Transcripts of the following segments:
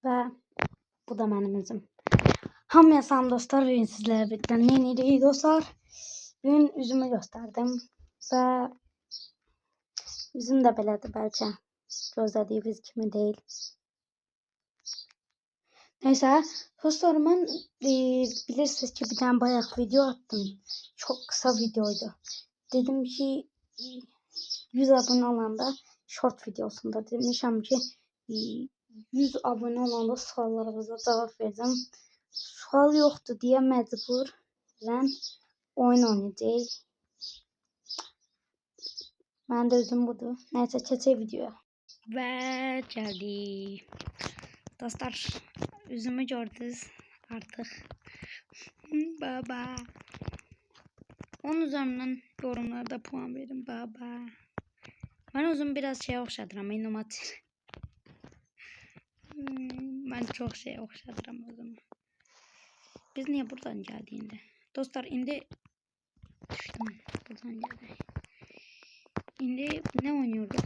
Ve bu da benim üzüm. Hamıya salam dostlar, bugün sizlerle birlikte ne edirik dostlar? Bugün üzümü gösterdim ve üzüm de belədir bəlkə. Gözlədiyiniz kimi değil. Neyse dostlar, ben bilirsiniz ki bir tane bayağı video attım. Çok kısa videoydu. Dedim ki 100 abone olanda short videosunda demişim ki 100 abone olanda suallarınıza cevap vereceğim. Sual yoktu diye mecburen oyun oynayacağız. Ben de üzüm budur. Neyse keçək videoya. Ve geldi. Dostlar, üzümü gördünüz artık. Baba. Onun üzerinden yorumlarda puan verin baba. Ben uzun biraz şeye okşadıram, inovatif. Ben çok şeye okşadıram o zaman. Biz niye buradan geldiğinde? Dostlar indi düştüm buradan geldi. İndi ne oynuyorduk?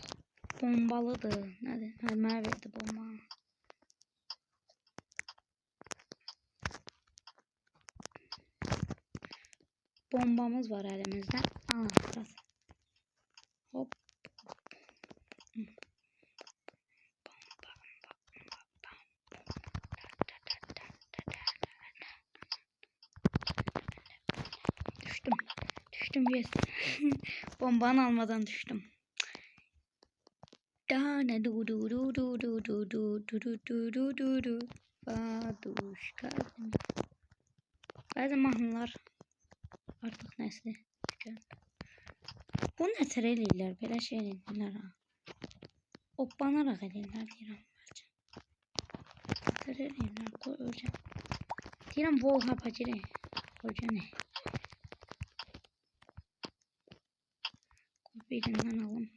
Bombalıdı. Nerede? Mermer verdi bomba. Bombamız var elimizde. Al biraz. Hop. Düştüm yes. Bombanı almadan düştüm. Dana du du du du du du du du du du du du du. Baduşka. Bazı mahnılar artık nesli tükendi. Bu ne tereliler böyle şeyler ha. Oplanarak edirlər deyirəm bəlkə. Tereliler koy öləcəm. Deyirəm vol hapa girək. Öləcəm. Birinden alın.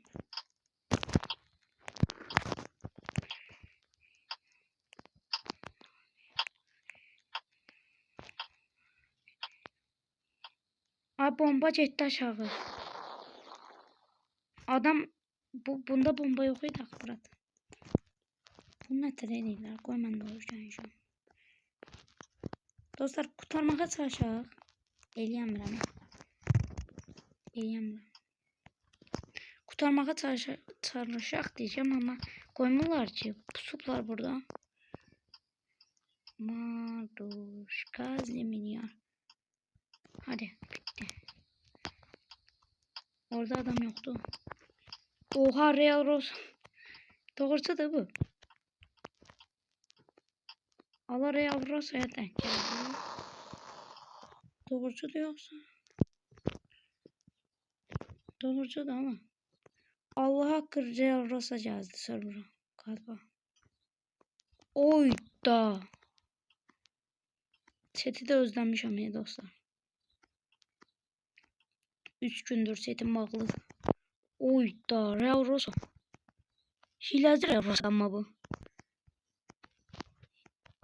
Ay bomba getdi aşağı. Adam bunda bomba yok idi axırat. Bunu nətər eləyirlər? Qoy mən də oynayacağım. Dostlar, qurtarmağa çalışaq. Eləyəmirəm. Qurtarmağa çalışaq diyeceğim ama qoymurlar ki, pusublar burada. Maduşka zeminyar. Hadi bitti. Orada adam yoktu. Oha Real Rose. Doğrusu da bu. Allah Real Rose'ya denk geldi. Doğrusu da yoksa. Doğrusu da ama. Allah hakkı Real Rose'a geldi server'a galiba. Oy da. Seti de özlemişim ya dostlar. 3 gündür setim bağlı. Oy da Real Rose. Hileci Real Rose ama bu.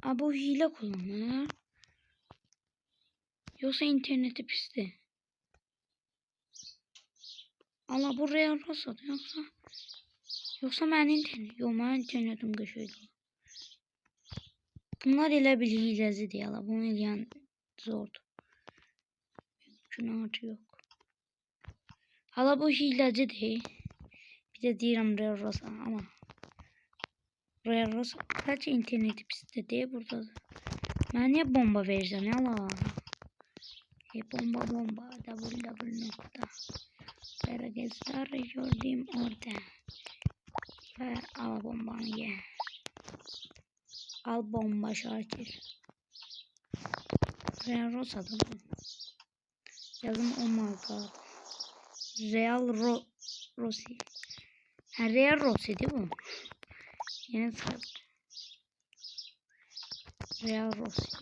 Abi bu hile kullanır. Yoksa interneti pisti. Allah bu Real Rose'da yoksa ben internet. Yok ben internetim köşeydi. Bunlar elə bil hilezi diye la. Bunu eləyən zordu. Günahı yok. Hala bu hileci değil. Bir de deyirəm Real Rose ama. Real Rose bəlkə interneti pisdir deyə buradadır. Mən niyə bomba verəcəm ya la? Bomba www. Gözler gördüm orada. Ve al bombanı ye. Al bomba Şakir. Real Rose adı bu. Yazım oh my god. Real Rossi. Ha Real Rossi değil bu. Yeni saat. Real Rossi.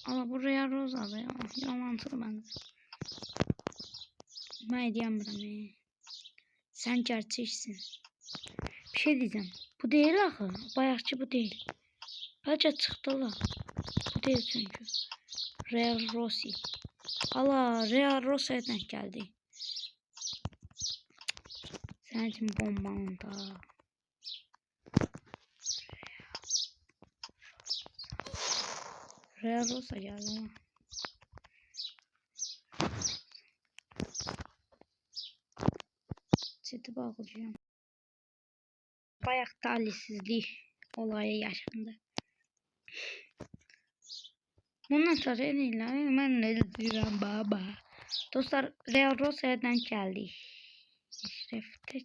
Ama bu Real Rose adı ya. Yalansız bence. Ben diyemiyorum. Sen gerçeksin. Bir şey diyeceğim. Bu değil axı. Bayaqçı bu değil. Bəlkə çıxdı la. Bu değil çünkü. Real Rossi. Allah Real Rossi'ye denk geldi. Sen için bombanın da. Real Rosa geldi ama. Seti bağlayacağım. Bayağı talihsizlik olayı yaşandı. Bundan sonra en iyiler ben ne diyeceğim baba. Dostlar Real Rosa'dan geldi. Şerefte.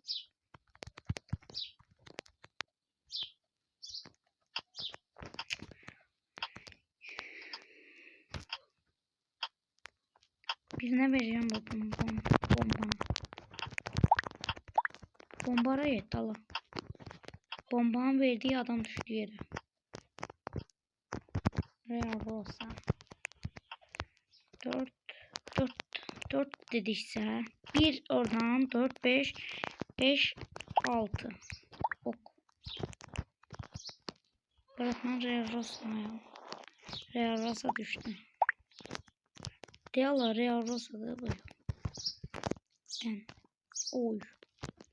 Birine vereceğim bu bombanı. Bombara yetti Allah. Bombanın verdiği adam düştü yere. Real Rosa. 4 dediyse 1 oradan 4 5 6 ok. Bırakma Real Rosa ya. Real Rosa düştü. Diyorlar Real Rosa'da böyle. Ben oy.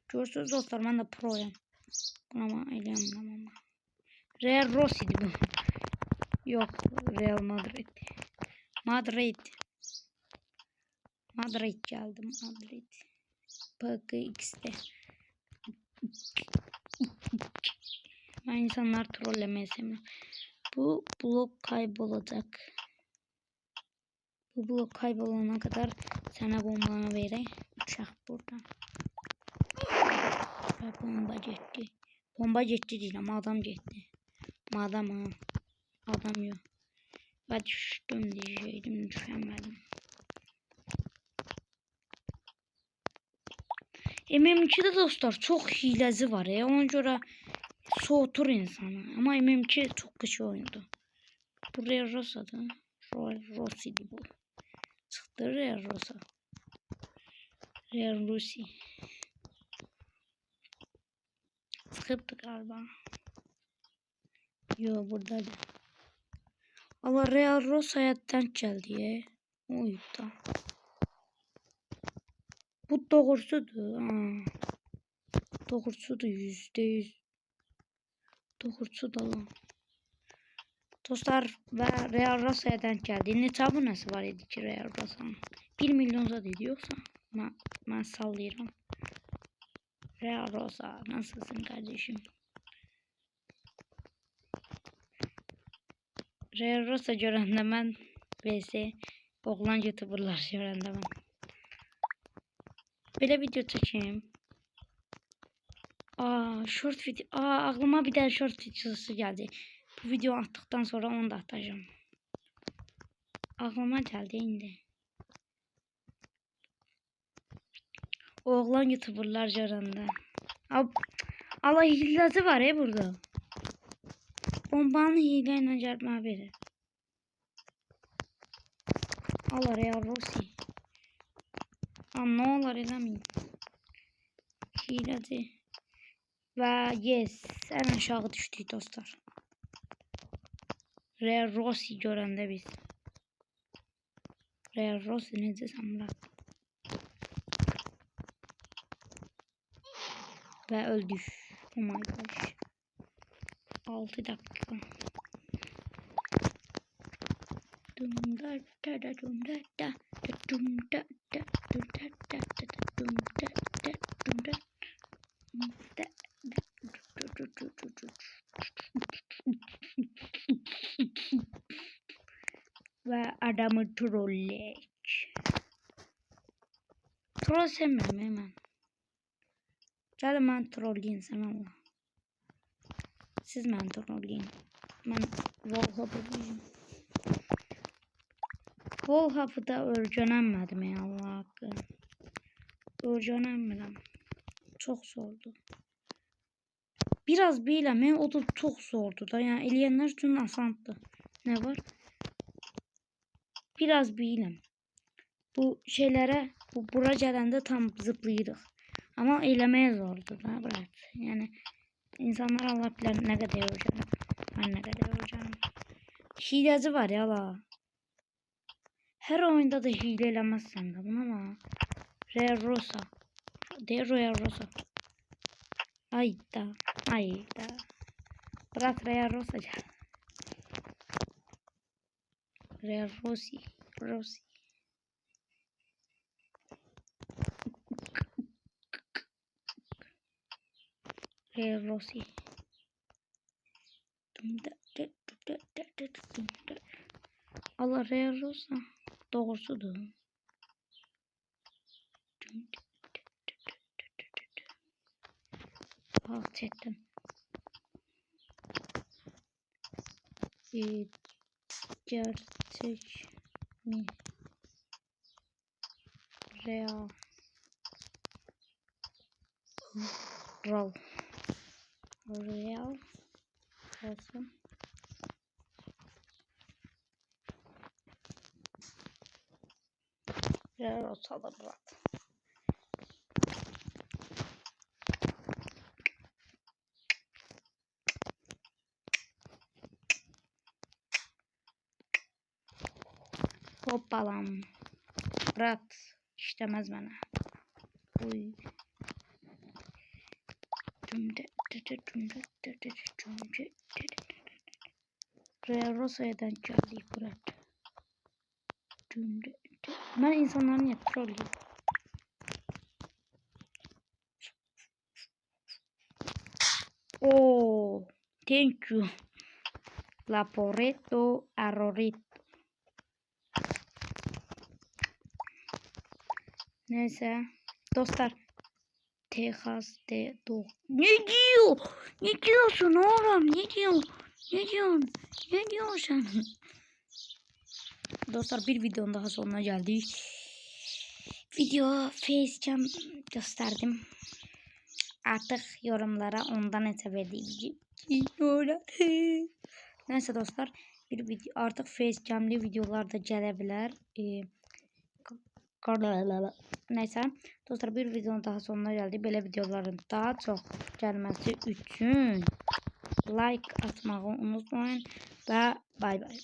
Görürsünüz dostlar ben de proyum. Ama eleyemem ama. Real Rosa'ydı bu. Yok Real Madrid. Madrid geldim Madrid. PGX'de. Ben insanlar trollemeyi sevmiyorum. Bu blok kaybolacak. Bu blok kaybolana kadar sana bombanı vereyim. Uçak buradan. Bomba gitti. Bomba gitti değil ama adam gitti. Adam ha. Adam yok. Ben düştüm diyecektim. Düşemedim. MM2'de dostlar çok hilesi var ya. Ona göre soğutur insanı. Ama MM2 çok kışı oyundu. Bu Real Rosa'da. Rossi'di bu. Çıktı Real Rosa. Real Rossi. Sıkıptı galiba. Yo buradaydı. Allah Real Rosa'ya denk geldi ya. Oyunda. Bu doğrusudur. Doğrusudur %100. Doğrusudur lan. Dostlar ve Real Rosa'ya denk geldi. Ne abonesi var idi ki Real Rosa'nın? 1 milyon zat ediyorsa ben sallıyorum. Real Rosa nasılsın kardeşim? Real Rosa görəndə mən vs oğlan youtuberlar görəndə mən. Belə video çəkeyim. Short video. Aklıma bir tane short videosu geldi. Bu video attıktan sonra onu da atacağım. Aklıma geldi indi. Oğlan youtuberlar görəndə. Allah hilesi var ya burada. Bombanı hileyle gelme verir. Allah Real Rossi. Ne olur eləmeyin. Hileci. Ve yes. En aşağı düştük dostlar. Real Rossi görəndə biz. Real Rossi necə Murat? Ve öldük. Oh my gosh. 6 dakika. Ve adamı trolleyek. Troll sevmem hemen. Gelin ben trolleyin sen Allah. Siz ben trolleyin. Ben Wallhopper'lıyım. Wallhopper'da öğrenemedim ya Allah hakkı. Öğrenemedim. Çok zordu. Biraz bileme o da çok zordu da yani eleyenler için asandı. Ne var? Biraz bilem. Bu şeylere bura gelende tam zıplayırıq. Ama elemeye zordu da bırak. Yani insanlar Allah bilir ne kadar öğrenir. Ben ne kadar öğrenir. Hileci var ya la. Her oyunda da hile elemezsen de bunu ama. Real Rosa. Real Rosa. Ayda. Bırak Real Rosa. Rosie. Rosie. Rosie. Allah Rosa. Doğrusudur. Halt ettim. Gerçek mi? Real. Real. Real. Olsun. Real olsa da bırak. Hoppalam. Bırak. İşlemez bana. Uy. Real Rosa'dan geldi bırak. Ben insanların yapıyor. Oh, thank you. Laporeto Arrorito. Neyse. Dostlar. Texas'te doğ. Ne diyor? Ne diyorsun oğlum? Ne diyorsun? Ne diyorsun? Ne diyorsun sen? Dostlar bir videonun daha sonuna geldik. Video facecam gösterdim. Artık yorumlara ondan hesap edeceğim. Neyse dostlar bir video artık facecam'li videolarda gelebilir. Neyse dostlar bir videonun daha sonuna geldi. Böyle videoların daha çok gelmesi için like atmayı unutmayın ve bay bay.